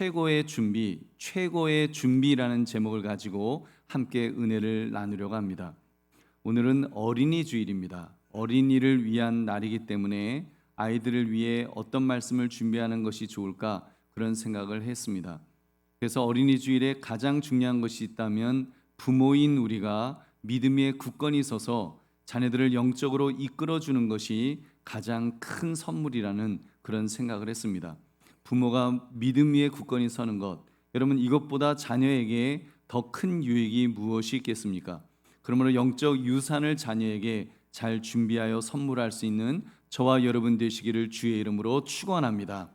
최고의 준비, 최고의 준비라는 제목을 가지고 함께 은혜를 나누려고 합니다. 오늘은 어린이 주일입니다. 어린이를 위한 날이기 때문에 아이들을 위해 어떤 말씀을 준비하는 것이 좋을까 그런 생각을 했습니다. 그래서 어린이 주일에 가장 중요한 것이 있다면 부모인 우리가 믿음의 굳건히 서서 자녀들을 영적으로 이끌어주는 것이 가장 큰 선물이라는 그런 생각을 했습니다. 부모가 믿음 위에 굳건히 서는 것, 여러분 이것보다 자녀에게 더 큰 유익이 무엇이 있겠습니까? 그러므로 영적 유산을 자녀에게 잘 준비하여 선물할 수 있는 저와 여러분 되시기를 주의 이름으로 축원합니다.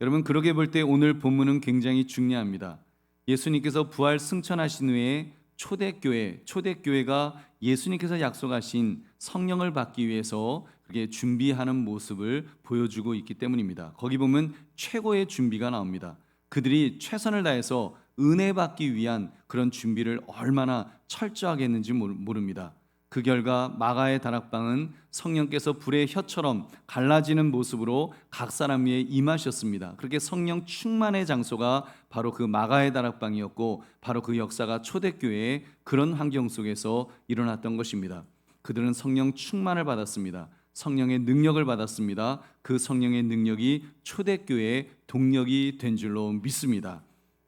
여러분 그렇게 볼 때 오늘 본문은 굉장히 중요합니다. 예수님께서 부활 승천하신 후에 초대교회가 예수님께서 약속하신 성령을 받기 위해서 그렇게 준비하는 모습을 보여주고 있기 때문입니다. 거기 보면 최고의 준비가 나옵니다. 그들이 최선을 다해서 은혜 받기 위한 그런 준비를 얼마나 철저하게 했는지 모릅니다. 그 결과 마가의 다락방은 성령께서 불의 혀처럼 갈라지는 모습으로 각 사람 위에 임하셨습니다. 그렇게 성령 충만의 장소가 바로 그 마가의 다락방이었고, 바로 그 역사가 초대교회의 그런 환경 속에서 일어났던 것입니다. 그들은 성령 충만을 받았습니다. 성령의 능력을 받았습니다. 그 성령의 능력이 초대교회의 동력이 된 줄로 믿습니다.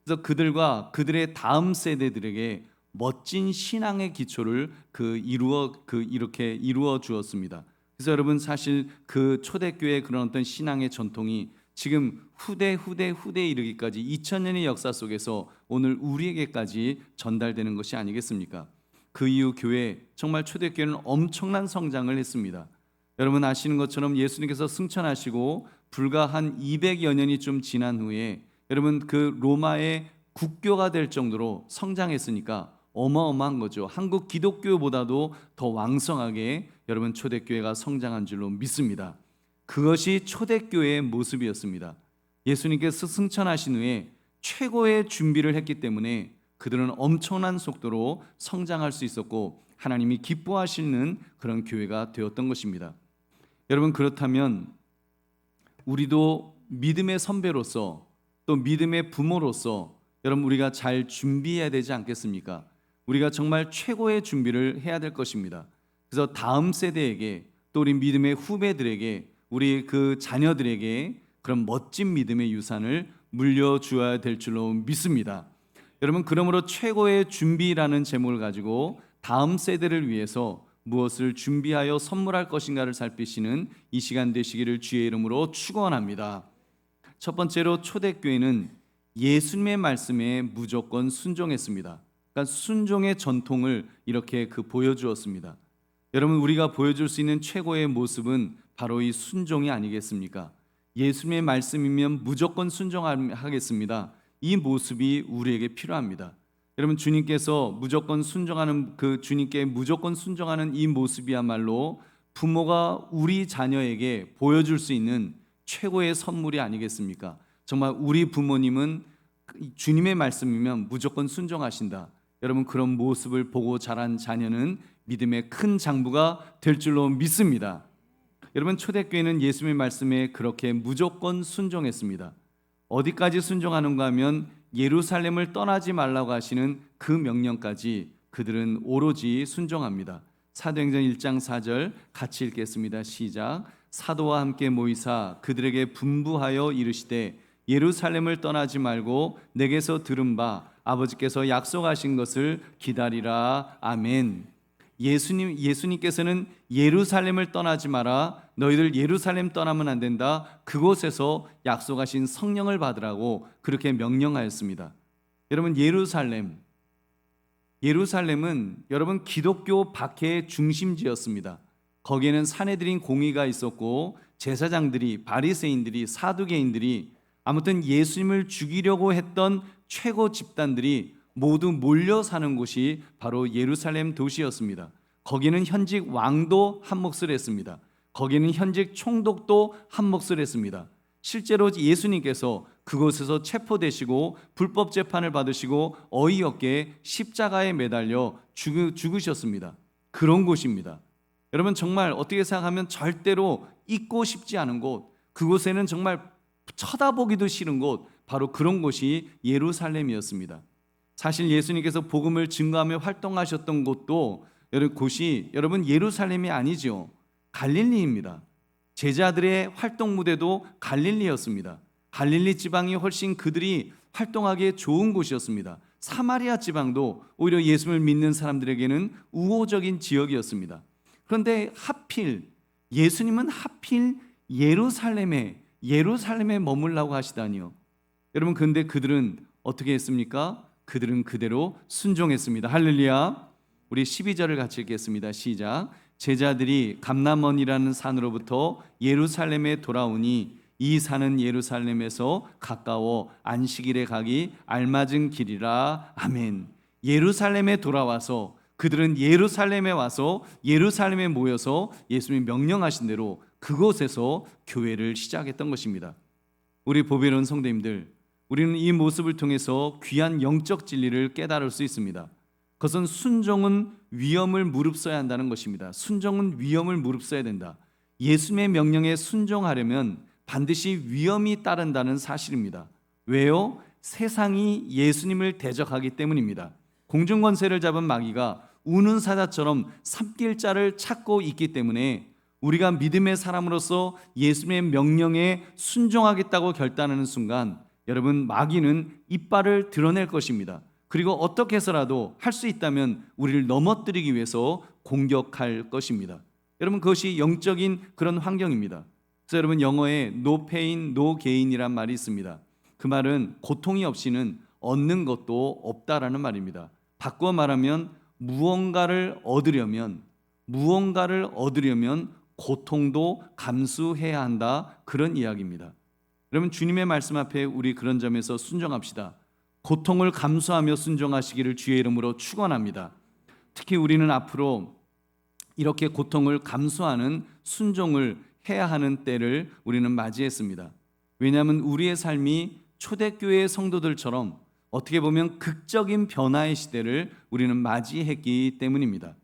그래서 그들과 그들의 다음 세대들에게 멋진 신앙의 기초를 이렇게 이루어 주었습니다. 그래서 여러분 사실 그 초대교회의 그런 어떤 신앙의 전통이 지금 후대에 이르기까지 2000년의 역사 속에서 오늘 우리에게까지 전달되는 것이 아니겠습니까? 그 이후 교회, 정말 초대교회는 엄청난 성장을 했습니다. 여러분 아시는 것처럼 예수님께서 승천하시고 불과 한 200여 년이 좀 지난 후에 여러분 그 로마의 국교가 될 정도로 성장했으니까 어마어마한 거죠. 한국 기독교보다도 더 왕성하게 여러분 초대교회가 성장한 줄로 믿습니다. 그것이 초대교회의 모습이었습니다. 예수님께서 승천하신 후에 최고의 준비를 했기 때문에 그들은 엄청난 속도로 성장할 수 있었고 하나님이 기뻐하시는 그런 교회가 되었던 것입니다. 여러분 그렇다면 우리도 믿음의 선배로서 또 믿음의 부모로서 여러분 우리가 잘 준비해야 되지 않겠습니까? 우리가 정말 최고의 준비를 해야 될 것입니다. 그래서 다음 세대에게 또 우리 믿음의 후배들에게 우리 그 자녀들에게 그런 멋진 믿음의 유산을 물려주어야 될 줄로 믿습니다. 여러분 그러므로 최고의 준비라는 제목을 가지고 다음 세대를 위해서 무엇을 준비하여 선물할 것인가를 살피시는 이 시간 되시기를 주의 이름으로 축원합니다. 첫 번째로 초대교회는 예수님의 말씀에 무조건 순종했습니다. 그러니까 순종의 전통을 이렇게 보여주었습니다. 여러분 우리가 보여줄 수 있는 최고의 모습은 바로 이 순종이 아니겠습니까? 예수님의 말씀이면 무조건 순종하겠습니다. 이 모습이 우리에게 필요합니다. 여러분 주님께서 주님께 무조건 순종하는 이 모습이야말로 부모가 우리 자녀에게 보여줄 수 있는 최고의 선물이 아니겠습니까? 정말 우리 부모님은 주님의 말씀이면 무조건 순종하신다. 여러분 그런 모습을 보고 자란 자녀는 믿음의 큰 장부가 될 줄로 믿습니다. 여러분 초대교회는 예수님의 말씀에 그렇게 무조건 순종했습니다. 어디까지 순종하는가 하면 예루살렘을 떠나지 말라고 하시는 그 명령까지 그들은 오로지 순종합니다. 사도행전 1장 4절 같이 읽겠습니다. 시작. 사도와 함께 모이사 그들에게 분부하여 이르시되 예루살렘을 떠나지 말고 내게서 들은 바 아버지께서 약속하신 것을 기다리라. 아멘. 예수님께서는 예루살렘을 떠나지 마라. 너희들 예루살렘 떠나면 안 된다. 그곳에서 약속하신 성령을 받으라고 그렇게 명령하였습니다. 여러분 예루살렘은 여러분 기독교 박해의 중심지였습니다. 거기에는 사내들인 공의가 있었고 제사장들이, 바리새인들이, 사두개인들이, 아무튼 예수님을 죽이려고 했던 최고 집단들이 모두 몰려 사는 곳이 바로 예루살렘 도시였습니다. 거기는 현직 왕도 한 몫을 했습니다. 거기는 현직 총독도 한 몫을 했습니다. 실제로 예수님께서 그곳에서 체포되시고 불법 재판을 받으시고 어이없게 십자가에 매달려 죽으셨습니다. 그런 곳입니다. 여러분 정말 어떻게 생각하면 절대로 잊고 싶지 않은 곳, 그곳에는 정말 쳐다보기도 싫은 곳, 바로 그런 곳이 예루살렘이었습니다. 사실 예수님께서 복음을 증거하며 활동하셨던 곳도 곳이 여러분 예루살렘이 아니죠. 갈릴리입니다. 제자들의 활동 무대도 갈릴리였습니다. 갈릴리 지방이 훨씬 그들이 활동하기에 좋은 곳이었습니다. 사마리아 지방도 오히려 예수를 믿는 사람들에게는 우호적인 지역이었습니다. 그런데 예수님은 하필 예루살렘에 머물라고 하시다니요. 여러분, 근데 그들은 어떻게 했습니까? 그들은 그대로 순종했습니다. 할렐루야. 우리 12절을 같이 읽겠습니다. 시작. 제자들이 감람원이라는 산으로부터 예루살렘에 돌아오니 이 산은 예루살렘에서 가까워 안식일에 가기 알맞은 길이라. 아멘. 예루살렘에 돌아와서 그들은 예루살렘에 와서 예루살렘에 모여서 예수님이 명령하신 대로 그곳에서 교회를 시작했던 것입니다. 우리 보배로운 성도님들, 우리는 이 모습을 통해서 귀한 영적 진리를 깨달을 수 있습니다. 그것은 순종은 위험을 무릅써야 한다는 것입니다. 순종은 위험을 무릅써야 된다. 예수님의 명령에 순종하려면 반드시 위험이 따른다는 사실입니다. 왜요? 세상이 예수님을 대적하기 때문입니다. 공중권세를 잡은 마귀가 우는 사자처럼 삼킬 자를 찾고 있기 때문에 우리가 믿음의 사람으로서 예수님의 명령에 순종하겠다고 결단하는 순간 여러분, 마귀는 이빨을 드러낼 것입니다. 그리고 어떻게 해서라도 할 수 있다면 우리를 넘어뜨리기 위해서 공격할 것입니다. 여러분, 그것이 영적인 그런 환경입니다. 그래서 여러분, 영어에 no pain, no gain이란 말이 있습니다. 그 말은 고통이 없이는 얻는 것도 없다라는 말입니다. 바꾸어 말하면 무언가를 얻으려면 고통도 감수해야 한다, 그런 이야기입니다. 여러분, 주님의 말씀 앞에 우리 그런 점에서 순종합시다. 고통을 감수하며 순종하시기를 주의 이름으로 축원합니다. 특히 우리는 앞으로 이렇게 고통을 감수하는 순종을 해야 하는 때를 우리는 맞이했습니다. 왜냐하면 우리의 삶이 초대교회 성도들처럼 어떻게 보면 극적인 변화의 시대를 우리는 맞이했기 때문입니다.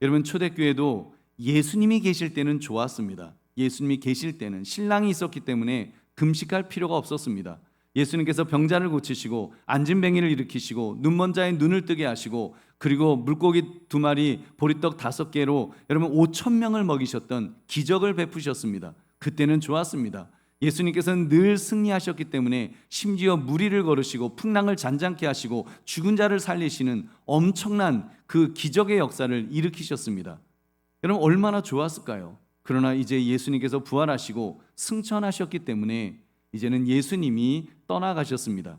여러분, 초대교회도 예수님이 계실 때는 좋았습니다. 예수님이 계실 때는 신랑이 있었기 때문에 금식할 필요가 없었습니다. 예수님께서 병자를 고치시고 안진뱅이를 일으키시고 눈먼 자의 눈을 뜨게 하시고 그리고 물고기 2마리 보리떡 5개로 여러분 5,000명을 먹이셨던 기적을 베푸셨습니다. 그때는 좋았습니다. 예수님께서는 늘 승리하셨기 때문에 심지어 무리를 걸으시고 풍랑을 잔잔케 하시고 죽은 자를 살리시는 엄청난 그 기적의 역사를 일으키셨습니다. 여러분, 얼마나 좋았을까요? 그러나 이제 예수님께서 부활하시고 승천하셨기 때문에 이제는 예수님이 떠나가셨습니다.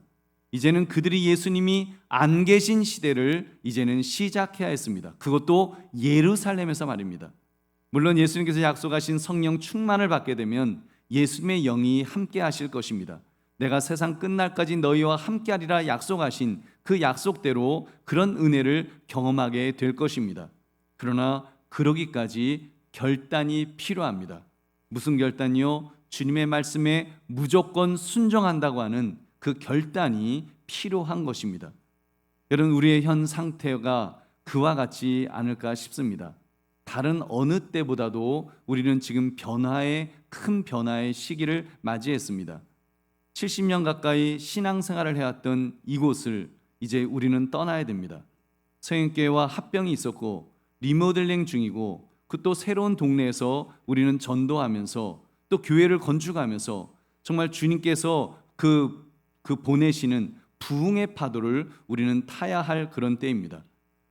이제는 그들이 예수님이 안 계신 시대를 이제는 시작해야 했습니다. 그것도 예루살렘에서 말입니다. 물론 예수님께서 약속하신 성령 충만을 받게 되면 예수님의 영이 함께 하실 것입니다. 내가 세상 끝날까지 너희와 함께하리라 약속하신 그 약속대로 그런 은혜를 경험하게 될 것입니다. 그러나 그러기까지 결단이 필요합니다. 무슨 결단이요? 주님의 말씀에 무조건 순종한다고 하는 그 결단이 필요한 것입니다. 여러분, 우리의 현 상태가 그와 같지 않을까 싶습니다. 다른 어느 때보다도 우리는 지금 큰 변화의 시기를 맞이했습니다. 70년 가까이 신앙생활을 해왔던 이곳을 이제 우리는 떠나야 됩니다. 서영교회와 합병이 있었고 리모델링 중이고 그 또 새로운 동네에서 우리는 전도하면서 또 교회를 건축하면서 정말 주님께서 그 보내시는 부흥의 파도를 우리는 타야 할 그런 때입니다.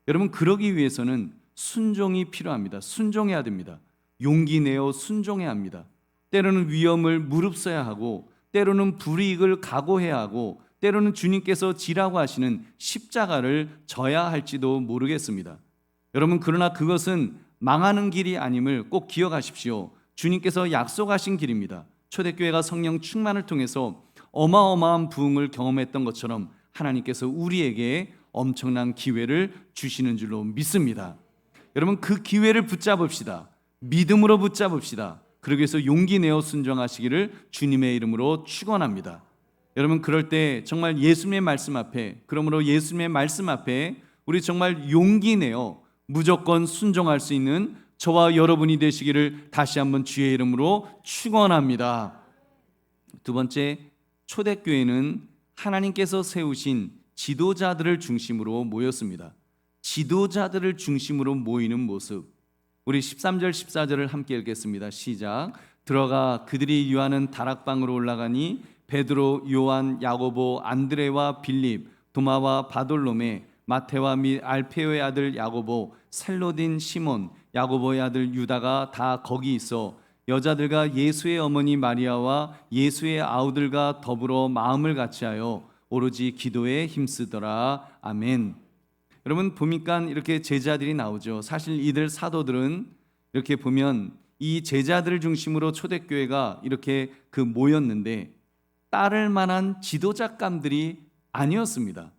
여러분, 그러기 위해서는 순종이 필요합니다. 순종해야 됩니다. 용기 내어 순종해야 합니다. 때로는 위험을 무릅써야 하고 때로는 불이익을 각오해야 하고 때로는 주님께서 지라고 하시는 십자가를 져야 할지도 모르겠습니다. 여러분, 그러나 그것은 망하는 길이 아님을 꼭 기억하십시오. 주님께서 약속하신 길입니다. 초대교회가 성령 충만을 통해서 어마어마한 부흥을 경험했던 것처럼 하나님께서 우리에게 엄청난 기회를 주시는 줄로 믿습니다. 여러분, 그 기회를 붙잡읍시다. 믿음으로 붙잡읍시다. 그러기 위해서 용기 내어 순종하시기를 주님의 이름으로 축원합니다. 여러분, 그럴 때 정말 예수님의 말씀 앞에, 그러므로 예수님의 말씀 앞에 우리 정말 용기 내어 무조건 순종할 수 있는 저와 여러분이 되시기를 다시 한번 주의 이름으로 축원합니다. 두 번째, 초대교회는 하나님께서 세우신 지도자들을 중심으로 모였습니다. 지도자들을 중심으로 모이는 모습. 우리 13절 14절을 함께 읽겠습니다. 시작. 들어가 그들이 유하는 다락방으로 올라가니 베드로, 요한, 야고보, 안드레와 빌립, 도마와 바돌로메, 마테와 및 알페오의 아들 야고보, 셀로딘 시몬, 야고보의 아들 유다가 다 거기 있어 여자들과 예수의 어머니 마리아와 예수의 아우들과 더불어 마음을 같이하여 오로지 기도에 힘쓰더라. 아멘. 여러분 보니까 이렇게 제자들이 나오죠. 사실 이들 사도들은 이렇게 보면 이 제자들을 중심으로 초대교회가 이렇게 모였는데 따를 만한 지도자감들이 아니었습니다.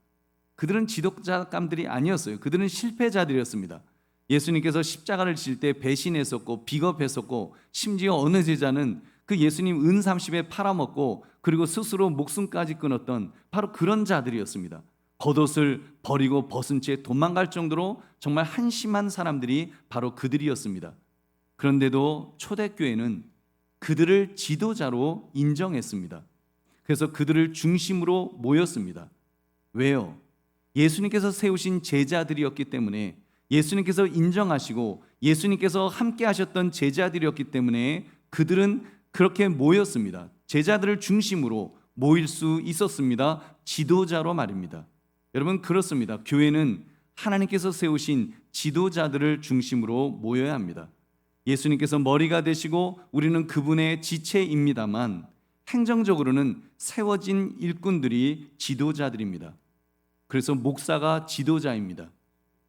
그들은 지도자감들이 아니었어요. 그들은 실패자들이었습니다. 예수님께서 십자가를 질 때 배신했었고 비겁했었고, 심지어 어느 제자는 그 예수님 은 30에 팔아먹고 그리고 스스로 목숨까지 끊었던 바로 그런 자들이었습니다. 겉옷을 버리고 벗은 채 도망갈 정도로 정말 한심한 사람들이 바로 그들이었습니다. 그런데도 초대교회는 그들을 지도자로 인정했습니다. 그래서 그들을 중심으로 모였습니다. 왜요? 예수님께서 세우신 제자들이었기 때문에, 예수님께서 인정하시고 예수님께서 함께 하셨던 제자들이었기 때문에 그들은 그렇게 모였습니다. 제자들을 중심으로 모일 수 있었습니다. 지도자로 말입니다. 여러분 그렇습니다. 교회는 하나님께서 세우신 지도자들을 중심으로 모여야 합니다. 예수님께서 머리가 되시고 우리는 그분의 지체입니다만, 행정적으로는 세워진 일꾼들이 지도자들입니다. 그래서 목사가 지도자입니다.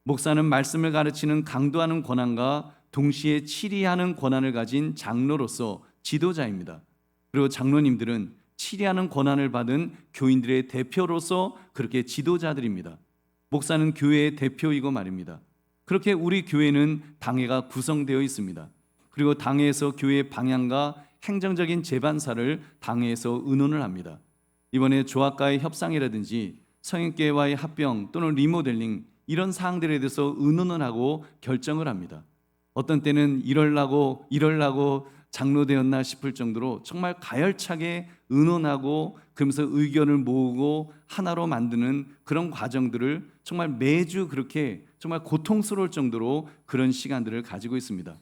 목사는 말씀을 가르치는 강도하는 권한과 동시에 치리하는 권한을 가진 장로로서 지도자입니다. 그리고 장로님들은 치리하는 권한을 받은 교인들의 대표로서 그렇게 지도자들입니다. 목사는 교회의 대표이고 말입니다. 그렇게 우리 교회는 당회가 구성되어 있습니다. 그리고 당회에서 교회의 방향과 행정적인 재반사를 당회에서 의논을 합니다. 이번에 조합과의 협상이라든지 성인교회와의 합병 또는 리모델링, 이런 사항들에 대해서 의논을 하고 결정을 합니다. 어떤 때는 이럴라고 장로되었나 싶을 정도로 정말 가열차게 의논하고 그러면서 의견을 모으고 하나로 만드는 그런 과정들을 정말 매주 그렇게 정말 고통스러울 정도로 그런 시간들을 가지고 있습니다.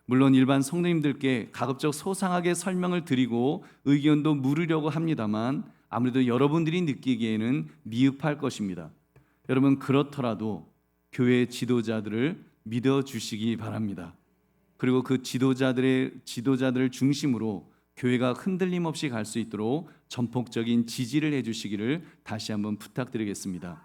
물론 일반 성도님들께 가급적 소상하게 설명을 드리고 의견도 물으려고 합니다만, 아무래도 여러분들이 느끼기에는 미흡할 것입니다. 여러분 그렇더라도 교회 지도자들을 믿어주시기 바랍니다. 그리고 그 지도자들을 중심으로 교회가 흔들림 없이 갈 수 있도록 전폭적인 지지를 해주시기를 다시 한번 부탁드리겠습니다.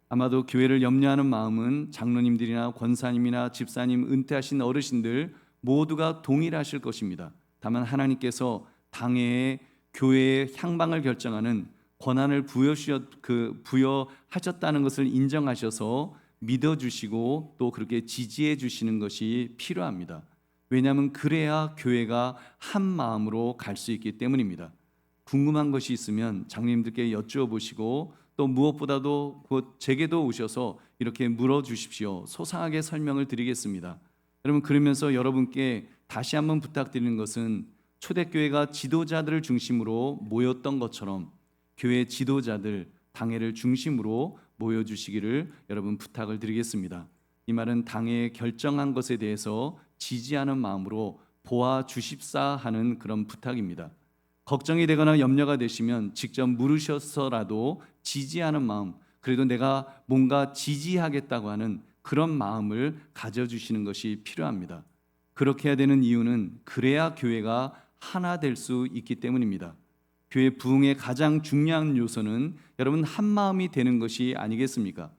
아마도 교회를 염려하는 마음은 장로님들이나 권사님이나 집사님, 은퇴하신 어르신들 모두가 동일하실 것입니다. 다만 하나님께서 당회에 교회의 향방을 결정하는 권한을 부여하셨다는 것을 인정하셔서 믿어주시고 또 그렇게 지지해 주시는 것이 필요합니다. 왜냐하면 그래야 교회가 한 마음으로 갈 수 있기 때문입니다. 궁금한 것이 있으면 장로님들께 여쭈어보시고, 또 무엇보다도 곧 제게도 오셔서 이렇게 물어주십시오. 소상하게 설명을 드리겠습니다. 여러분 그러면서 여러분께 다시 한번 부탁드리는 것은, 초대교회가 지도자들을 중심으로 모였던 것처럼 교회 지도자들, 당회를 중심으로 모여주시기를 여러분 부탁을 드리겠습니다. 이 말은 당회에 결정한 것에 대해서 지지하는 마음으로 보아주십사 하는 그런 부탁입니다. 걱정이 되거나 염려가 되시면 직접 물으셔서라도 지지하는 마음, 그래도 내가 뭔가 지지하겠다고 하는 그런 마음을 가져주시는 것이 필요합니다. 그렇게 해야 되는 이유는 그래야 교회가 하나 될 수 있기 때문입니다. 교회 부흥의 가장 중요한 요소는 여러분 한 마음이 되는 것이 아니겠습니까?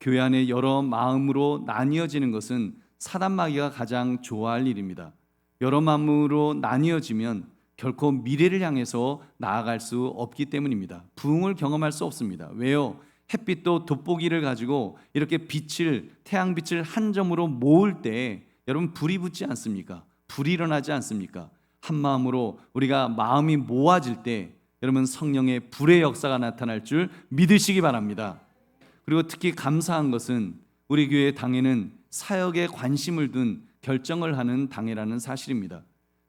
교회 안에 여러 마음으로 나뉘어지는 것은 사단 마귀가 가장 좋아할 일입니다. 여러 마음으로 나뉘어지면 결코 미래를 향해서 나아갈 수 없기 때문입니다. 부흥을 경험할 수 없습니다. 왜요? 햇빛도 돋보기를 가지고 이렇게 태양빛을 한 점으로 모을 때 여러분 불이 붙지 않습니까? 불이 일어나지 않습니까? 한 마음으로 우리가 마음이 모아질 때 여러분 성령의 불의 역사가 나타날 줄 믿으시기 바랍니다. 그리고 특히 감사한 것은 우리 교회 당회는 사역에 관심을 둔 결정을 하는 당회라는 사실입니다.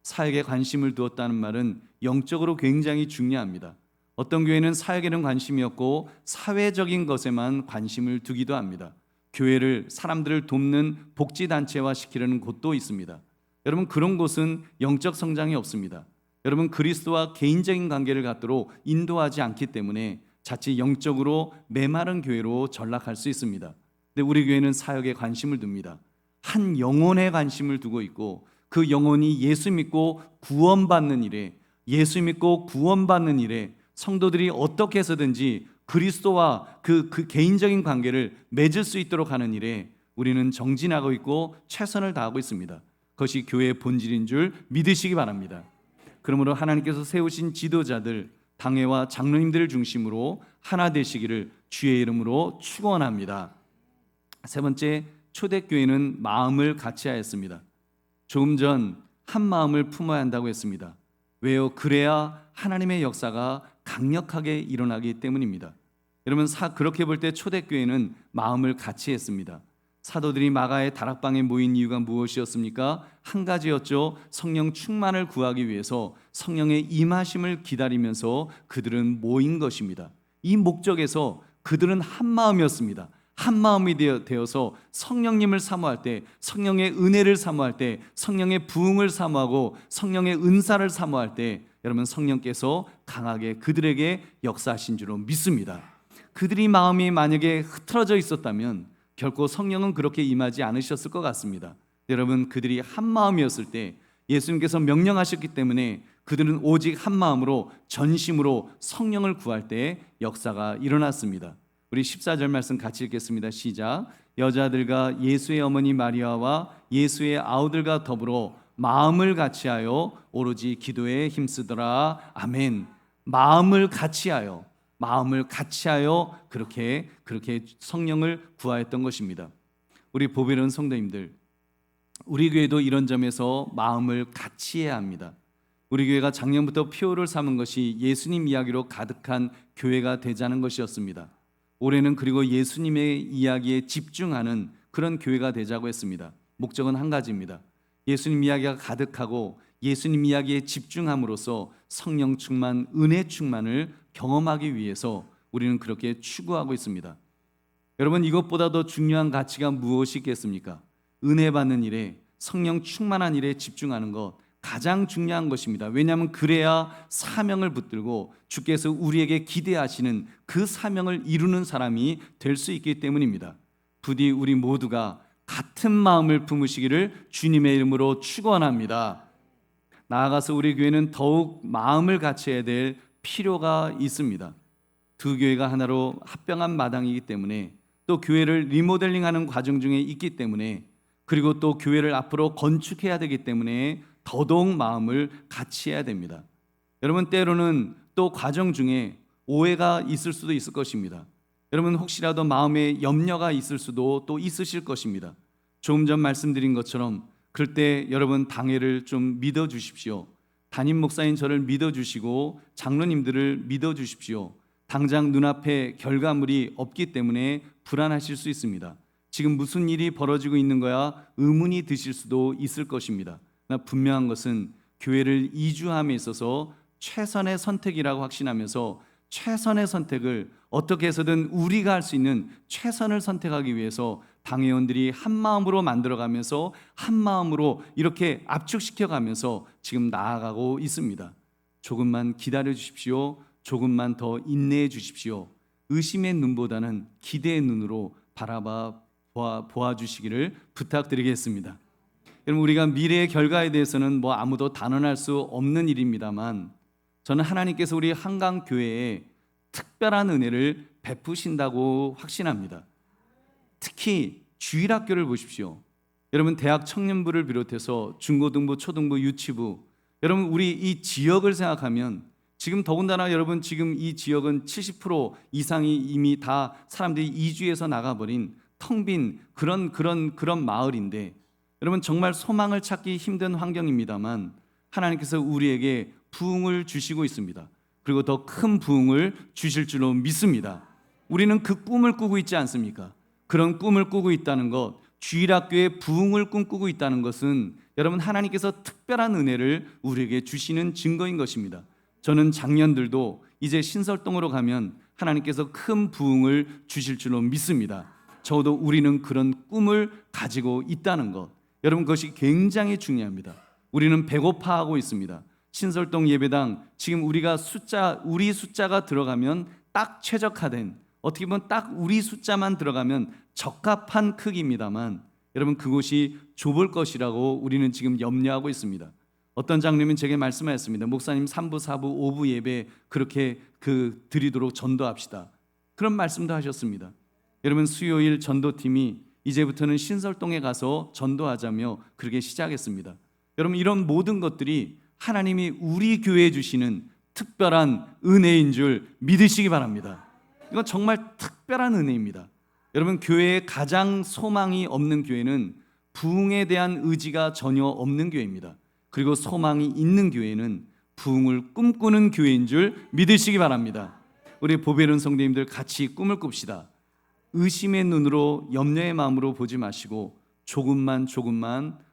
사역에 관심을 두었다는 말은 영적으로 굉장히 중요합니다. 어떤 교회는 사역에는 관심이 없고 사회적인 것에만 관심을 두기도 합니다. 교회를 사람들을 돕는 복지단체화 시키려는 곳도 있습니다. 여러분, 그런 곳은 영적 성장이 없습니다. 여러분, 그리스도와 개인적인 관계를 갖도록 인도하지 않기 때문에 자칫 영적으로 메마른 교회로 전락할 수 있습니다. 근데 우리 교회는 사역에 관심을 둡니다. 한 영혼에 관심을 두고 있고, 그 영혼이 예수 믿고 구원받는 일에, 예수 믿고 구원받는 일에 성도들이 어떻게 해서든지 그리스도와 그 개인적인 관계를 맺을 수 있도록 하는 일에 우리는 정진하고 있고 최선을 다하고 있습니다. 그것이 교회의 본질인 줄 믿으시기 바랍니다. 그러므로 하나님께서 세우신 지도자들, 당회와 장로님들을 중심으로 하나 되시기를 주의 이름으로 축원합니다. 세 번째, 초대교회는 마음을 같이 하였습니다. 조금 전 한 마음을 품어야 한다고 했습니다. 왜요? 그래야 하나님의 역사가 강력하게 일어나기 때문입니다. 여러분, 그렇게 볼 때 초대교회는 마음을 같이 했습니다. 사도들이 마가의 다락방에 모인 이유가 무엇이었습니까? 한 가지였죠. 성령 충만을 구하기 위해서 성령의 임하심을 기다리면서 그들은 모인 것입니다. 이 목적에서 그들은 한 마음이었습니다. 한 마음이 되어서 성령님을 사모할 때, 성령의 은혜를 사모할 때, 성령의 부흥을 사모하고 성령의 은사를 사모할 때 여러분, 성령께서 강하게 그들에게 역사하신 줄로 믿습니다. 그들이 마음이 만약에 흐트러져 있었다면 결코 성령은 그렇게 임하지 않으셨을 것 같습니다. 여러분, 그들이 한 마음이었을 때 예수님께서 명령하셨기 때문에 그들은 오직 한 마음으로 전심으로 성령을 구할 때 역사가 일어났습니다. 우리 14절 말씀 같이 읽겠습니다. 시작. 여자들과 예수의 어머니 마리아와 예수의 아우들과 더불어 마음을 같이하여 오로지 기도에 힘쓰더라. 아멘. 마음을 같이하여 그렇게 성령을 구하였던 것입니다. 우리 보배로운 성도님들, 우리 교회도 이런 점에서 마음을 같이 해야 합니다. 우리 교회가 작년부터 표를 삼은 것이 예수님 이야기로 가득한 교회가 되자는 것이었습니다. 올해는 그리고 예수님의 이야기에 집중하는 그런 교회가 되자고 했습니다. 목적은 한 가지입니다. 예수님 이야기가 가득하고 예수님 이야기에 집중함으로써 성령 충만, 은혜 충만을 경험하기 위해서 우리는 그렇게 추구하고 있습니다. 여러분, 이것보다 더 중요한 가치가 무엇이 있겠습니까? 은혜 받는 일에, 성령 충만한 일에 집중하는 것, 가장 중요한 것입니다. 왜냐하면 그래야 사명을 붙들고 주께서 우리에게 기대하시는 그 사명을 이루는 사람이 될 수 있기 때문입니다. 부디 우리 모두가 같은 마음을 품으시기를 주님의 이름으로 축원합니다. 나아가서 우리 교회는 더욱 마음을 같이 해야 될 필요가 있습니다. 두 교회가 하나로 합병한 마당이기 때문에, 또 교회를 리모델링하는 과정 중에 있기 때문에, 그리고 또 교회를 앞으로 건축해야 되기 때문에 더더욱 마음을 같이 해야 됩니다. 여러분, 때로는 또 과정 중에 오해가 있을 수도 있을 것입니다. 여러분, 혹시라도 마음에 염려가 있을 수도 또 있으실 것입니다. 조금 전 말씀드린 것처럼 그럴 때 여러분, 당회를 좀 믿어주십시오. 담임 목사인 저를 믿어주시고 장로님들을 믿어주십시오. 당장 눈앞에 결과물이 없기 때문에 불안하실 수 있습니다. 지금 무슨 일이 벌어지고 있는 거야 의문이 드실 수도 있을 것입니다. 그러나 분명한 것은 교회를 이주함에 있어서 최선의 선택이라고 확신하면서 최선의 선택을 어떻게 해서든 우리가 할 수 있는 최선을 선택하기 위해서 당회원들이 한 마음으로 만들어가면서 한 마음으로 이렇게 압축시켜가면서 지금 나아가고 있습니다. 조금만 기다려 주십시오. 조금만 더 인내해 주십시오. 의심의 눈보다는 기대의 눈으로 보아 주시기를 부탁드리겠습니다. 여러분, 우리가 미래의 결과에 대해서는 아무도 단언할 수 없는 일입니다만, 저는 하나님께서 우리 한강교회에 특별한 은혜를 베푸신다고 확신합니다. 특히 주일학교를 보십시오. 여러분, 대학 청년부를 비롯해서 중고등부, 초등부, 유치부, 여러분, 우리 이 지역을 생각하면 지금 더군다나 여러분, 지금 이 지역은 70% 이상이 이미 다 사람들이 이주해서 나가버린 텅 빈 그런 마을인데, 여러분, 정말 소망을 찾기 힘든 환경입니다만 하나님께서 우리에게 부흥을 주시고 있습니다. 그리고 더 큰 부흥을 주실 줄로 믿습니다. 우리는 그 꿈을 꾸고 있지 않습니까? 그런 꿈을 꾸고 있다는 것, 주일학교의 부흥을 꿈꾸고 있다는 것은 여러분, 하나님께서 특별한 은혜를 우리에게 주시는 증거인 것입니다. 저는 작년들도 이제 신설동으로 가면 하나님께서 큰 부흥을 주실 줄로 믿습니다. 적어도 우리는 그런 꿈을 가지고 있다는 것, 여러분 그것이 굉장히 중요합니다. 우리는 배고파하고 있습니다. 신설동 예배당 지금 우리 숫자가 들어가면 딱 최적화된, 어떻게 보면 딱 우리 숫자만 들어가면 적합한 크기입니다만 여러분 그곳이 좁을 것이라고 우리는 지금 염려하고 있습니다. 어떤 장로님은 제게 말씀하셨습니다. 목사님 3부, 4부, 5부 예배 그렇게 드리도록 전도합시다. 그런 말씀도 하셨습니다. 여러분 수요일 전도팀이 이제부터는 신설동에 가서 전도하자며 그렇게 시작했습니다. 여러분 이런 모든 것들이 하나님이 우리 교회에 주시는 특별한 은혜인 줄 믿으시기 바랍니다. 이건 정말 특별한 은혜입니다. 여러분 교회에 가장 소망이 없는 교회는 부흥에 대한 의지가 전혀 없는 교회입니다. 그리고 소망이 있는 교회는 부흥을 꿈꾸는 교회인 줄 믿으시기 바랍니다. 우리 보배론 성도님들 같이 꿈을 꿉시다. 의심의 눈으로 염려의 마음으로 보지 마시고 조금만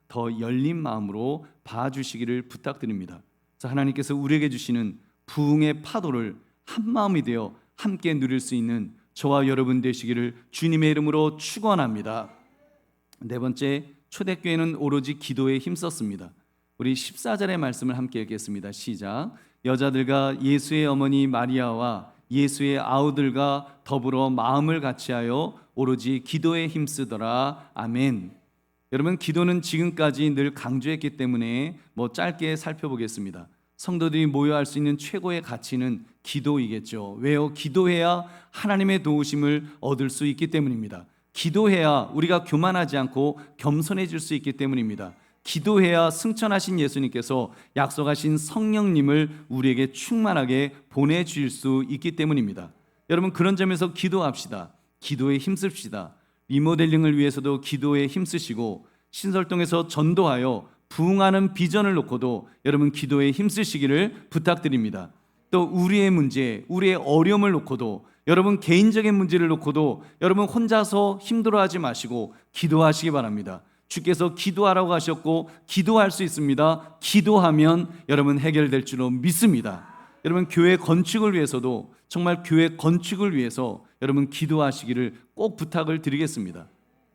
더 열린 마음으로 봐주시기를 부탁드립니다. 하나님께서 우리에게 주시는 부흥의 파도를 한 마음이 되어 함께 누릴 수 있는 저와 여러분 되시기를 주님의 이름으로 축원합니다. 네 번째, 초대교회는 오로지 기도에 힘썼습니다. 우리 14절의 말씀을 함께 읽겠습니다. 시작. 여자들과 예수의 어머니 마리아와 예수의 아우들과 더불어 마음을 같이하여 오로지 기도에 힘쓰더라. 아멘. 여러분 기도는 지금까지 늘 강조했기 때문에 짧게 살펴보겠습니다. 성도들이 모여할 수 있는 최고의 가치는 기도이겠죠. 왜요? 기도해야 하나님의 도우심을 얻을 수 있기 때문입니다. 기도해야 우리가 교만하지 않고 겸손해질 수 있기 때문입니다. 기도해야 승천하신 예수님께서 약속하신 성령님을 우리에게 충만하게 보내주실 수 있기 때문입니다. 여러분 그런 점에서 기도합시다. 기도에 힘씁시다. 리모델링을 위해서도 기도에 힘쓰시고 신설동에서 전도하여 부흥하는 비전을 놓고도 여러분 기도에 힘쓰시기를 부탁드립니다. 또 우리의 문제, 우리의 어려움을 놓고도 여러분 개인적인 문제를 놓고도 여러분 혼자서 힘들어하지 마시고 기도하시기 바랍니다. 주께서 기도하라고 하셨고 기도할 수 있습니다. 기도하면 여러분 해결될 줄로 믿습니다. 여러분 교회 건축을 위해서도 정말 교회 건축을 위해서 여러분 기도하시기를 꼭 부탁을 드리겠습니다.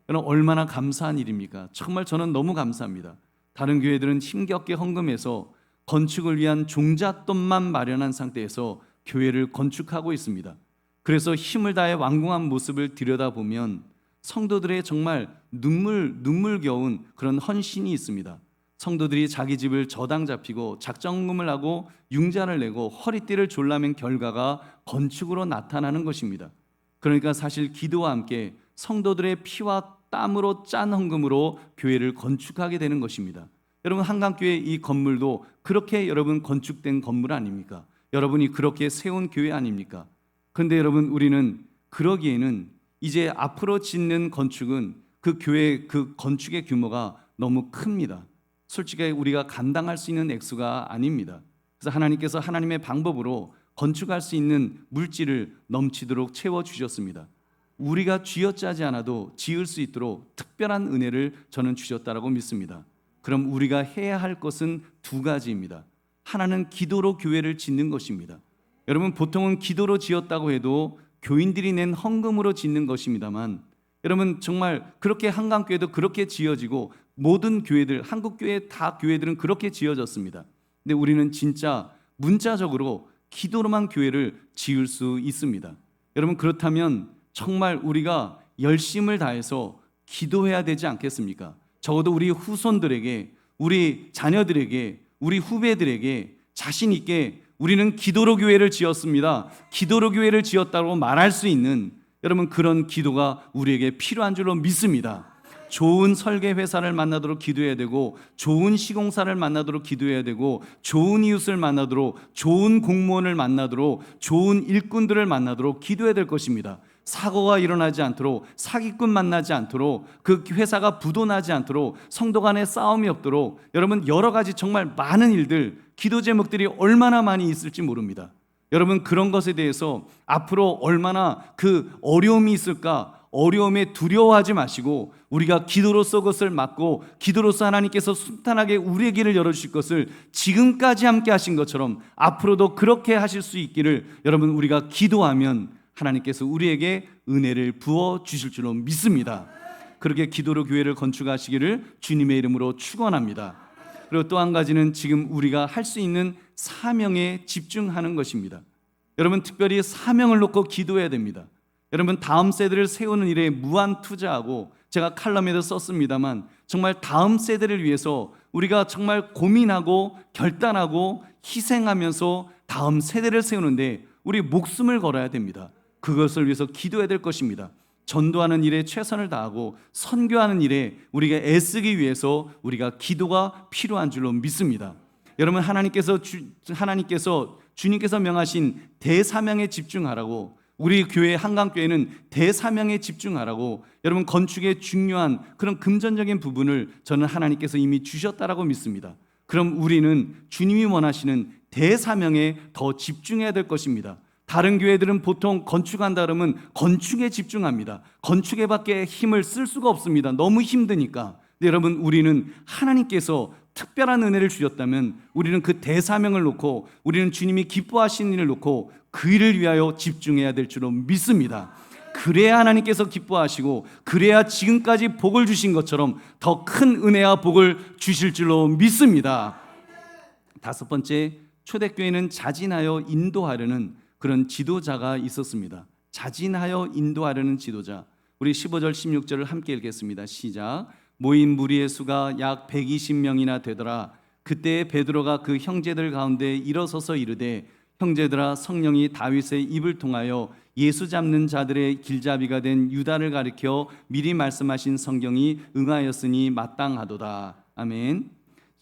여러분 얼마나 감사한 일입니까? 정말 저는 너무 감사합니다. 다른 교회들은 힘겹게 헌금해서 건축을 위한 종잣돈만 마련한 상태에서 교회를 건축하고 있습니다. 그래서 힘을 다해 완공한 모습을 들여다보면 성도들의 정말 눈물겨운 그런 헌신이 있습니다. 성도들이 자기 집을 저당 잡히고 작정금을 하고 융자를 내고 허리띠를 졸라맨 결과가 건축으로 나타나는 것입니다. 그러니까 사실 기도와 함께 성도들의 피와 땀으로 짠 헌금으로 교회를 건축하게 되는 것입니다. 여러분 한강교회 이 건물도 그렇게 여러분 건축된 건물 아닙니까? 여러분이 그렇게 세운 교회 아닙니까? 그런데 여러분 우리는 그러기에는 이제 앞으로 짓는 건축은 그 교회 그 건축의 규모가 너무 큽니다. 솔직히 우리가 감당할 수 있는 액수가 아닙니다. 그래서 하나님께서 하나님의 방법으로 건축할 수 있는 물질을 넘치도록 채워주셨습니다. 우리가 쥐어짜지 않아도 지을 수 있도록 특별한 은혜를 저는 주셨다라고 믿습니다. 그럼 우리가 해야 할 것은 두 가지입니다. 하나는 기도로 교회를 짓는 것입니다. 여러분 보통은 기도로 지었다고 해도 교인들이 낸 헌금으로 짓는 것입니다만 여러분 정말 그렇게 한강교회도 그렇게 지어지고 모든 교회들, 한국교회 다 교회들은 그렇게 지어졌습니다. 근데 우리는 진짜 문자적으로 기도로만 교회를 지을 수 있습니다. 여러분 그렇다면 정말 우리가 열심을 다해서 기도해야 되지 않겠습니까? 적어도 우리 후손들에게, 우리 자녀들에게, 우리 후배들에게 자신 있게 우리는 기도로 교회를 지었습니다. 기도로 교회를 지었다고 말할 수 있는 여러분 그런 기도가 우리에게 필요한 줄로 믿습니다. 좋은 설계 회사를 만나도록 기도해야 되고 좋은 시공사를 만나도록 기도해야 되고 좋은 이웃을 만나도록 좋은 공무원을 만나도록 좋은 일꾼들을 만나도록 기도해야 될 것입니다. 사고가 일어나지 않도록 사기꾼 만나지 않도록 그 회사가 부도나지 않도록 성도 간에 싸움이 없도록 여러분 여러 가지 정말 많은 일들 기도 제목들이 얼마나 많이 있을지 모릅니다. 여러분 그런 것에 대해서 앞으로 얼마나 그 어려움이 있을까 어려움에 두려워하지 마시고 우리가 기도로서 그것을 막고 기도로서 하나님께서 순탄하게 우리의 길을 열어주실 것을 지금까지 함께 하신 것처럼 앞으로도 그렇게 하실 수 있기를 여러분 우리가 기도하면 하나님께서 우리에게 은혜를 부어주실 줄로 믿습니다. 그렇게 기도로 교회를 건축하시기를 주님의 이름으로 축원합니다. 그리고 또 한 가지는 지금 우리가 할 수 있는 사명에 집중하는 것입니다. 여러분 특별히 사명을 놓고 기도해야 됩니다. 여러분 다음 세대를 세우는 일에 무한 투자하고 제가 칼럼에도 썼습니다만 정말 다음 세대를 위해서 우리가 정말 고민하고 결단하고 희생하면서 다음 세대를 세우는데 우리 목숨을 걸어야 됩니다. 그것을 위해서 기도해야 될 것입니다. 전도하는 일에 최선을 다하고 선교하는 일에 우리가 애쓰기 위해서 우리가 기도가 필요한 줄로 믿습니다. 여러분 하나님께서 주님께서 명하신 대사명에 집중하라고 우리 교회 한강교회는 대사명에 집중하라고 여러분 건축의 중요한 그런 금전적인 부분을 저는 하나님께서 이미 주셨다라고 믿습니다. 그럼 우리는 주님이 원하시는 대사명에 더 집중해야 될 것입니다. 다른 교회들은 보통 건축한다 그러면 건축에 집중합니다. 건축에 밖에 힘을 쓸 수가 없습니다. 너무 힘드니까. 근데 여러분 우리는 하나님께서 특별한 은혜를 주셨다면 우리는 그 대사명을 놓고 우리는 주님이 기뻐하시는 일을 놓고 그 일을 위하여 집중해야 될 줄로 믿습니다. 그래야 하나님께서 기뻐하시고 그래야 지금까지 복을 주신 것처럼 더 큰 은혜와 복을 주실 줄로 믿습니다. 다섯 번째, 초대교회는 자진하여 인도하려는 그런 지도자가 있었습니다. 자진하여 인도하려는 지도자. 우리 15절 16절을 함께 읽겠습니다. 시작. 모인 무리의 수가 약 120명이나 되더라. 그때 베드로가 그 형제들 가운데 일어서서 이르되 형제들아 성령이 다윗의 입을 통하여 예수 잡는 자들의 길잡이가 된 유다를 가리켜 미리 말씀하신 성경이 응하였으니 마땅하도다. 아멘.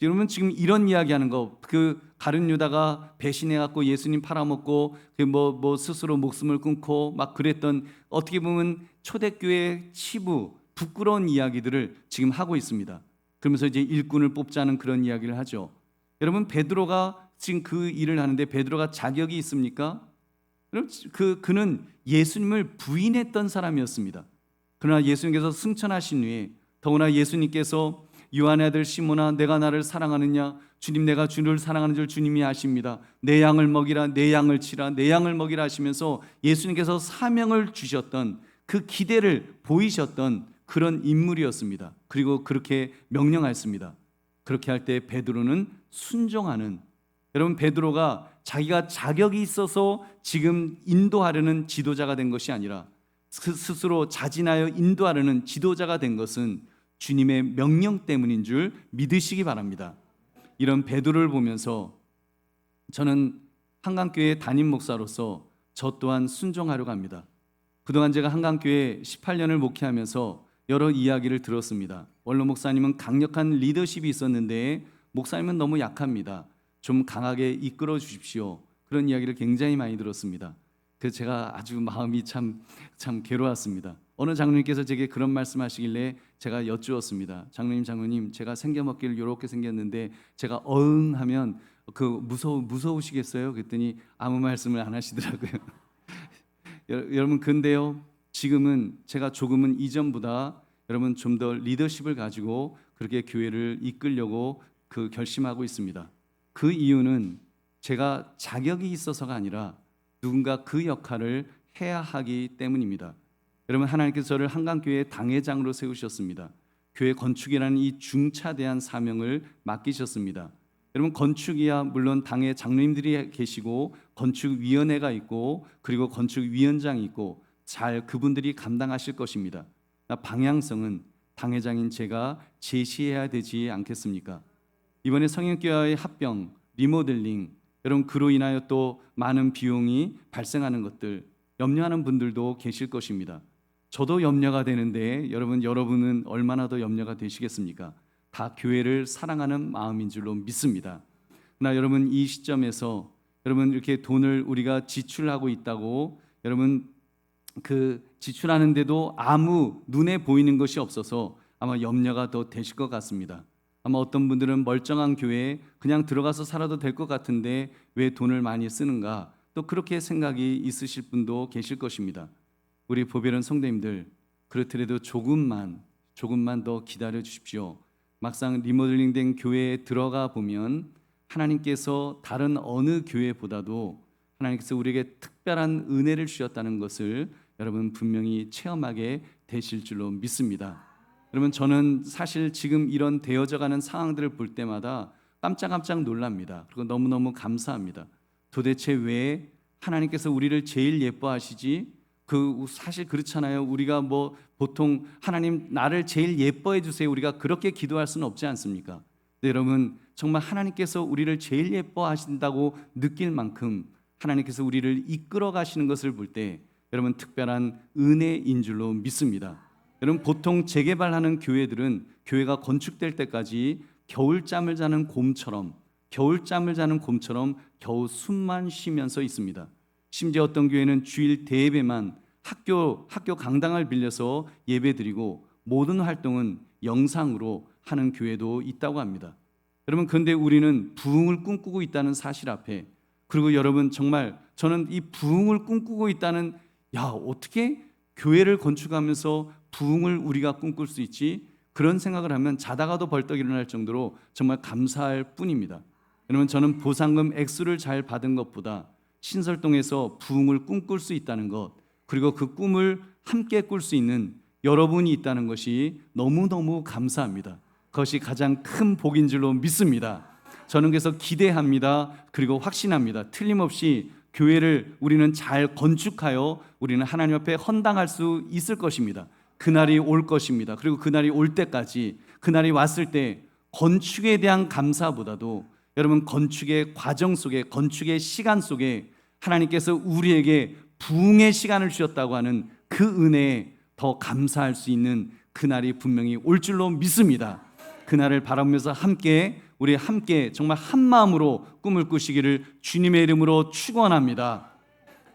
여러분 지금 이런 이야기하는 거, 그 가룟 유다가 배신해 갖고 예수님 팔아먹고 뭐 스스로 목숨을 끊고 막 그랬던 어떻게 보면 초대교회 치부 부끄러운 이야기들을 지금 하고 있습니다. 그러면서 이제 일꾼을 뽑자는 그런 이야기를 하죠. 여러분 베드로가 지금 그 일을 하는데 베드로가 자격이 있습니까? 그럼 그는 예수님을 부인했던 사람이었습니다. 그러나 예수님께서 승천하신 후에 더구나 예수님께서 요한의 아들 시몬아 내가 나를 사랑하느냐? 주님 내가 주를 사랑하는 줄 주님이 아십니다. 내 양을 먹이라, 내 양을 치라, 내 양을 먹이라 하시면서 예수님께서 사명을 주셨던 그 기대를 보이셨던 그런 인물이었습니다. 그리고 그렇게 명령하였습니다. 그렇게 할 때 베드로는 순종하는, 여러분 베드로가 자기가 자격이 있어서 지금 인도하려는 지도자가 된 것이 아니라 스스로 자진하여 인도하려는 지도자가 된 것은 주님의 명령 때문인 줄 믿으시기 바랍니다. 이런 베드로를 보면서 저는 한강교회 담임 목사로서 저 또한 순종하려고 합니다. 그동안 제가 한강교회 18년을 목회하면서 여러 이야기를 들었습니다. 원로 목사님은 강력한 리더십이 있었는데 목사님은 너무 약합니다. 좀 강하게 이끌어 주십시오. 그런 이야기를 굉장히 많이 들었습니다. 그래서 제가 아주 마음이 참 괴로웠습니다. 어느 장로님께서 제게 그런 말씀하시길래 제가 여쭈었습니다. 장로님, 제가 생겨먹기를 이렇게 생겼는데 제가 어흥하면 무서우시겠어요? 그랬더니 아무 말씀을 안 하시더라고요. 여러분 근데요, 지금은 제가 조금은 이전보다 여러분 좀 더 리더십을 가지고 그렇게 교회를 이끌려고 결심하고 있습니다. 그 이유는 제가 자격이 있어서가 아니라 누군가 그 역할을 해야 하기 때문입니다. 여러분 하나님께서 저를 한강교회 당회장으로 세우셨습니다. 교회 건축이라는 이 중차대한 사명을 맡기셨습니다. 여러분 건축이야 물론 당회 장로님들이 계시고 건축위원회가 있고 그리고 건축위원장이 있고 잘 그분들이 감당하실 것입니다. 방향성은 당회장인 제가 제시해야 되지 않겠습니까? 이번에 성형교회의 합병, 리모델링, 여러분 그로 인하여 또 많은 비용이 발생하는 것들 염려하는 분들도 계실 것입니다. 저도 염려가 되는데 여러분은 얼마나 더 염려가 되시겠습니까? 다 교회를 사랑하는 마음인 줄로 믿습니다. 그러나 여러분 이 시점에서 여러분 이렇게 돈을 우리가 지출하고 있다고 여러분 지출하는데도 아무 눈에 보이는 것이 없어서 아마 염려가 더 되실 것 같습니다. 아마 어떤 분들은 멀쩡한 교회에 그냥 들어가서 살아도 될 것 같은데 왜 돈을 많이 쓰는가, 또 그렇게 생각이 있으실 분도 계실 것입니다. 우리 보배로운 성도님들, 그렇더라도 조금만 더 기다려 주십시오. 막상 리모델링된 교회에 들어가 보면 하나님께서 다른 어느 교회보다도 하나님께서 우리에게 특별한 은혜를 주셨다는 것을 여러분 분명히 체험하게 되실 줄로 믿습니다. 여러분, 저는 사실 지금 이런 되어져가는 상황들을 볼 때마다 깜짝깜짝 놀랍니다. 그리고 너무너무 감사합니다. 도대체 왜 하나님께서 우리를 제일 예뻐하시지? 사실 그렇잖아요. 우리가 뭐 보통 하나님 나를 제일 예뻐해 주세요, 우리가 그렇게 기도할 수는 없지 않습니까? 근데 여러분, 정말 하나님께서 우리를 제일 예뻐하신다고 느낄 만큼 하나님께서 우리를 이끌어 가시는 것을 볼 때 여러분 특별한 은혜인 줄로 믿습니다. 여러분, 보통 재개발하는 교회들은 교회가 건축될 때까지 겨울잠을 자는 곰처럼 겨우 숨만 쉬면서 있습니다. 심지어 어떤 교회는 주일 대예배만 학교 강당을 빌려서 예배드리고 모든 활동은 영상으로 하는 교회도 있다고 합니다. 여러분, 그런데 우리는 부흥을 꿈꾸고 있다는 사실 앞에, 그리고 여러분, 정말 저는 이 부흥을 꿈꾸고 있다는, 어떻게 교회를 건축하면서 부흥을 우리가 꿈꿀 수 있지? 그런 생각을 하면 자다가도 벌떡 일어날 정도로 정말 감사할 뿐입니다. 여러분, 저는 보상금 액수를 잘 받은 것보다 신설동에서 부흥을 꿈꿀 수 있다는 것, 그리고 그 꿈을 함께 꿀 수 있는 여러분이 있다는 것이 너무너무 감사합니다. 그것이 가장 큰 복인 줄로 믿습니다. 저는 그래서 기대합니다. 그리고 확신합니다. 틀림없이 교회를 우리는 잘 건축하여 우리는 하나님 앞에 헌당할 수 있을 것입니다. 그날이 올 것입니다. 그리고 그날이 올 때까지, 그날이 왔을 때 건축에 대한 감사보다도 여러분, 건축의 과정 속에, 건축의 시간 속에 하나님께서 우리에게 부흥의 시간을 주셨다고 하는 그 은혜에 더 감사할 수 있는 그날이 분명히 올 줄로 믿습니다. 그날을 바라보면서 우리 함께 정말 한 마음으로 꿈을 꾸시기를 주님의 이름으로 축원합니다.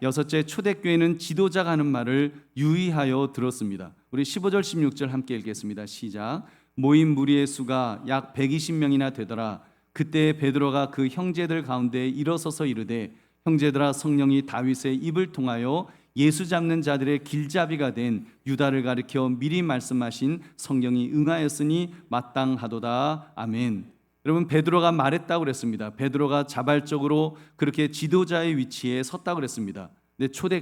여섯째, 초대교회는 지도자가 하는 말을 유의하여 들었습니다. 우리 15절 16절 함께 읽겠습니다. 시작. 모인 무리의 수가 약 120명이나 되더라. 그때 베드로가 그 형제들 가운데 일어서서 이르되, 형제들아, 성령이 다윗의 입을 통하여 예수 잡는 자들의 길잡이가 된 유다를 가리켜 미리 말씀하신 성경이 응하였으니 마땅하도다. 아멘. 여러분, 베드로가 말했다고 그랬습니다. 베드로가 자발적으로 그렇게 지도자의 위치에 섰다고 그랬습니다. 근데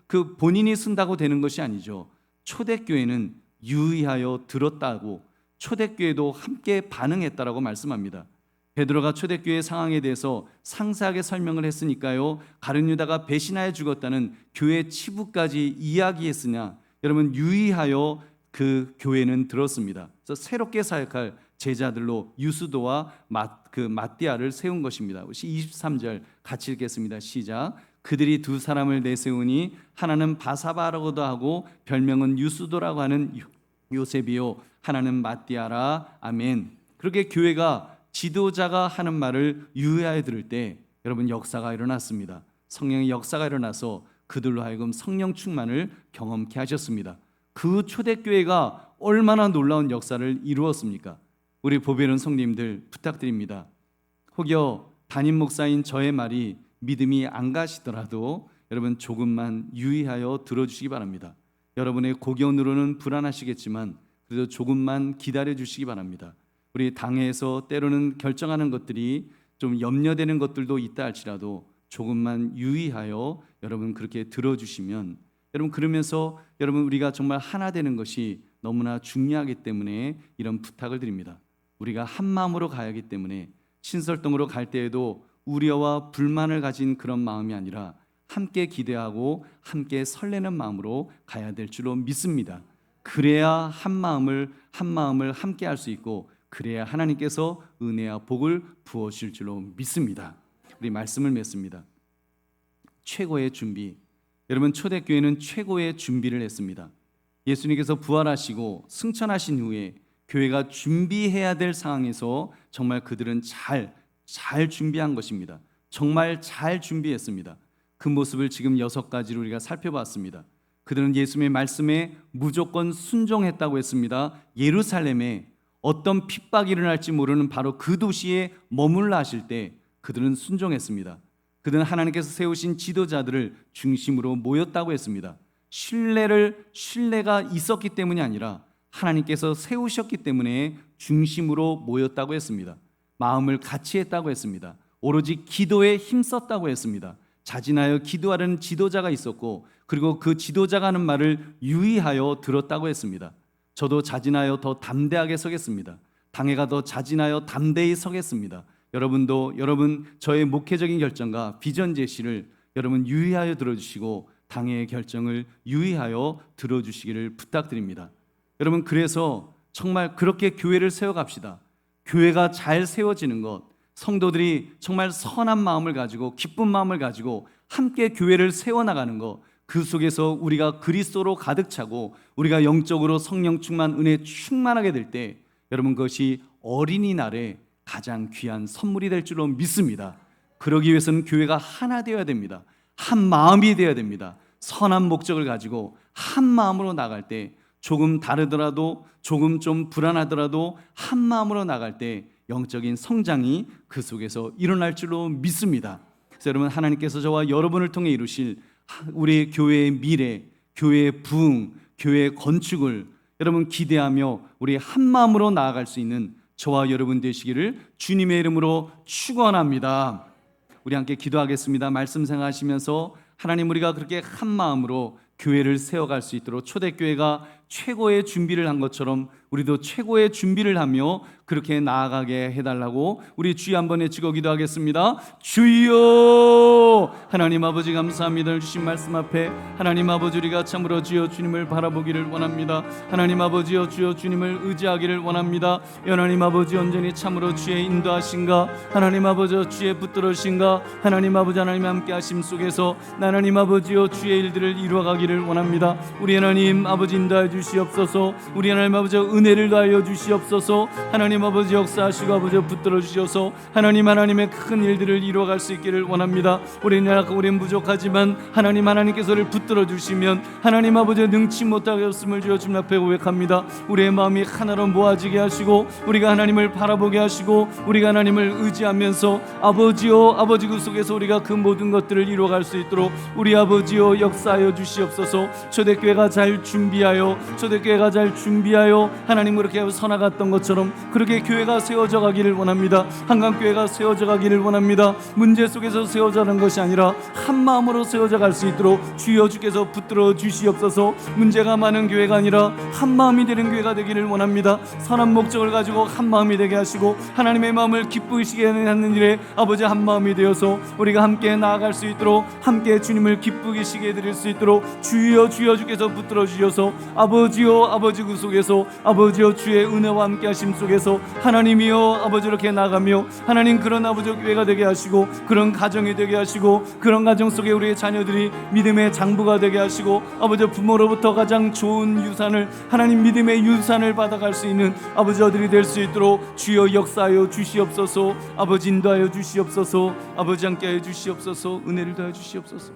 그 본인이 쓴다고 되는 것이 아니죠. 초대교회는 유의하여 들었다고, 초대교회도 함께 반응했다라고 말씀합니다. 베드로가 초대교회의 상황에 대해서 상세하게 설명을 했으니까요, 가룟 유다가 배신하여 죽었다는 교회 치부까지 이야기했으냐, 여러분, 유의하여 그 교회는 들었습니다. 그래서 새롭게 사역할 제자들로 유스도와 마띠아를 세운 것입니다. 23절 같이 읽겠습니다. 시작. 그들이 두 사람을 내세우니 하나는 바사바라고도 하고 별명은 유스도라고 하는 요셉이요, 하나는 마띠아라. 아멘. 그렇게 교회가 지도자가 하는 말을 유의하여 들을 때 여러분, 역사가 일어났습니다. 성령의 역사가 일어나서 그들로 하여금 성령 충만을 경험케 하셨습니다. 그 초대교회가 얼마나 놀라운 역사를 이루었습니까? 우리 보배로운 성님들 부탁드립니다. 혹여 담임 목사인 저의 말이 믿음이 안 가시더라도 여러분, 조금만 유의하여 들어주시기 바랍니다. 여러분의 고견으로는 불안하시겠지만 그래도 조금만 기다려 주시기 바랍니다. 우리 당회에서 때로는 결정하는 것들이 좀 염려되는 것들도 있다 할지라도 조금만 유의하여 여러분 그렇게 들어주시면, 여러분, 그러면서 여러분, 우리가 정말 하나 되는 것이 너무나 중요하기 때문에 이런 부탁을 드립니다. 우리가 한 마음으로 가야 하기 때문에 신설동으로 갈 때에도 우려와 불만을 가진 그런 마음이 아니라 함께 기대하고 함께 설레는 마음으로 가야 될 줄로 믿습니다. 그래야 한 마음을 함께 할 수 있고, 그래야 하나님께서 은혜와 복을 부어주실 줄로 믿습니다. 우리 말씀을 맺습니다. 최고의 준비. 여러분, 초대교회는 최고의 준비를 했습니다. 예수님께서 부활하시고 승천하신 후에 교회가 준비해야 될 상황에서 정말 그들은 잘 준비한 것입니다. 정말 잘 준비했습니다. 그 모습을 지금 6가지로 우리가 살펴봤습니다. 그들은 예수님의 말씀에 무조건 순종했다고 했습니다. 예루살렘에 어떤 핍박이 일어날지 모르는 바로 그 도시에 머물러 하실 때 그들은 순종했습니다. 그들은 하나님께서 세우신 지도자들을 중심으로 모였다고 했습니다. 신뢰가 있었기 때문이 아니라 하나님께서 세우셨기 때문에 중심으로 모였다고 했습니다. 마음을 같이 했다고 했습니다. 오로지 기도에 힘썼다고 했습니다. 자진하여 기도하려는 지도자가 있었고, 그리고 그 지도자가 하는 말을 유의하여 들었다고 했습니다. 저도 자진하여 더 담대하게 서겠습니다. 당회가 더 자진하여 담대히 서겠습니다. 여러분 저의 목회적인 결정과 비전 제시를 여러분 유의하여 들어주시고 당회의 결정을 유의하여 들어주시기를 부탁드립니다. 여러분, 그래서 정말 그렇게 교회를 세워갑시다. 교회가 잘 세워지는 것, 성도들이 정말 선한 마음을 가지고 기쁜 마음을 가지고 함께 교회를 세워나가는 것, 그 속에서 우리가 그리스도로 가득 차고 우리가 영적으로 성령 충만, 은혜 충만하게 될 때 여러분, 그것이 어린이날에 가장 귀한 선물이 될 줄로 믿습니다. 그러기 위해서는 교회가 하나 되어야 됩니다. 한 마음이 되어야 됩니다. 선한 목적을 가지고 한 마음으로 나갈 때, 조금 다르더라도, 조금 좀 불안하더라도 한 마음으로 나갈 때 영적인 성장이 그 속에서 일어날 줄로 믿습니다. 그래서 여러분, 하나님께서 저와 여러분을 통해 이루실 우리 교회의 미래, 교회의 부흥, 교회의 건축을 여러분 기대하며 우리 한 마음으로 나아갈 수 있는 저와 여러분 되시기를 주님의 이름으로 축원합니다. 우리 함께 기도하겠습니다. 말씀 생각하시면서 하나님, 우리가 그렇게 한 마음으로 교회를 세워갈 수 있도록 초대교회가 최고의 준비를 한 것처럼 우리도 최고의 준비를 하며 그렇게 나아가게 해달라고 우리 주여 한번 외치고 기도하겠습니다. 주여! 하나님 아버지, 감사합니다. 주신 말씀 앞에 하나님 아버지, 우리가 참으로 주여 주님을 바라보기를 원합니다. 하나님 아버지여, 주여 주님을 의지하기를 원합니다. 하나님 아버지, 온전히 참으로 주의 인도하신가, 하나님 아버지여 주의 붙들으신가, 하나님 아버지, 하나님 함께 하심 속에서 하나님 아버지여 주의 일들을 이루어가기를 원합니다. 우리 하나님 아버지 인도하여 주시옵소서. 우리 하나님 아버지여 은혜를 더하여 주시옵소서. 하나님 아버지 역사하시고 아버지 붙들어 주셔서 하나님의 큰 일들을 이루어갈 수 있기를 원합니다. 우리는 부족하지만 하나님께서를 붙들어 주시면 하나님 아버지 능치 못하겠음을 주여 주님 앞에 고백합니다. 우리의 마음이 하나로 모아지게 하시고 우리가 하나님을 바라보게 하시고 우리가 하나님을 의지하면서 아버지요, 아버지 그 속에서 우리가 그 모든 것들을 이루어갈 수 있도록 우리 아버지요 역사하여 주시옵소서. 초대교회가 잘 준비하여 하나님 그렇게 서나갔던 것처럼 그렇게 교회가 세워져 가기를 원합니다. 한강교회가 세워져 가기를 원합니다. 문제 속에서 세워져 가는 것이 아니라 한 마음으로 세워져 갈 수 있도록 주여 주께서 붙들어 주시옵소서. 문제가 많은 교회가 아니라 한 마음이 되는 교회가 되기를 원합니다. 선한 목적을 가지고 한 마음이 되게 하시고 하나님의 마음을 기쁘시게 하는 일에 아버지 한 마음이 되어서 우리가 함께 나아갈 수 있도록, 함께 주님을 기쁘시게 드릴 수 있도록 주여 주께서 붙들어 주셔서 아버지요, 아버지 그 속에서 아버지요 주의 은혜와 함께 하심 속에서 하나님이요 아버지 이렇게 나가며 하나님 그런 아버지 교회가 되게 하시고 그런 가정이 되게 하시고 그런 가정 속에 우리의 자녀들이 믿음의 장부가 되게 하시고 아버지 부모로부터 가장 좋은 유산을, 하나님 믿음의 유산을 받아갈 수 있는 아버지 아들이 될 수 있도록 주여 역사하여 주시옵소서. 아버지 인도하여 주시옵소서. 아버지 함께하여 주시옵소서. 은혜를 더하여 주시옵소서.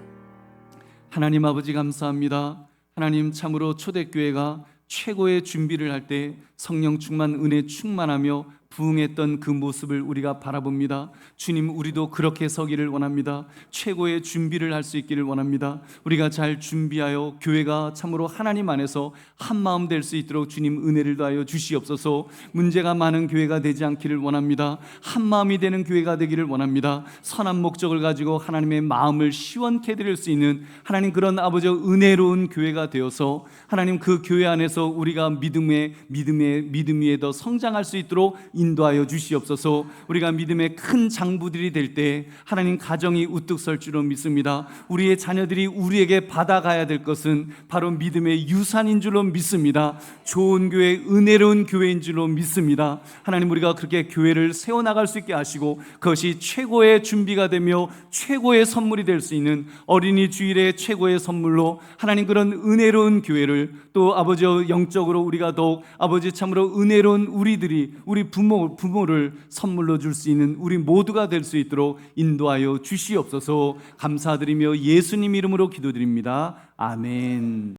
하나님 아버지 감사합니다. 하나님 참으로 초대교회가 최고의 준비를 할 때 성령 충만, 은혜 충만하며 부흥했던 그 모습을 우리가 바라봅니다. 주님, 우리도 그렇게 서기를 원합니다. 최고의 준비를 할 수 있기를 원합니다. 우리가 잘 준비하여 교회가 참으로 하나님 안에서 한 마음 될 수 있도록 주님 은혜를 더하여 주시옵소서. 문제가 많은 교회가 되지 않기를 원합니다. 한 마음이 되는 교회가 되기를 원합니다. 선한 목적을 가지고 하나님의 마음을 시원케 드릴 수 있는 하나님 그런 아버지 은혜로운 교회가 되어서 하나님 그 교회 안에서 우리가 믿음 위에 더 성장할 수 있도록 인도하여 주시옵소서. 우리가 믿음의 큰 장부들이 될 때 하나님 가정이 우뚝 설 줄로 믿습니다. 우리의 자녀들이 우리에게 받아가야 될 것은 바로 믿음의 유산인 줄로 믿습니다. 좋은 교회, 은혜로운 교회인 줄로 믿습니다. 하나님, 우리가 그렇게 교회를 세워나갈 수 있게 하시고 그것이 최고의 준비가 되며 최고의 선물이 될 수 있는 어린이 주일의 최고의 선물로 하나님 그런 은혜로운 교회를, 또 아버지 영적으로 우리가 더욱 아버지 참으로 은혜로운 우리 부모를 선물로 줄 수 있는 우리 모두가 될 수 있도록 인도하여 주시옵소서. 감사드리며 예수님 이름으로 기도드립니다. 아멘.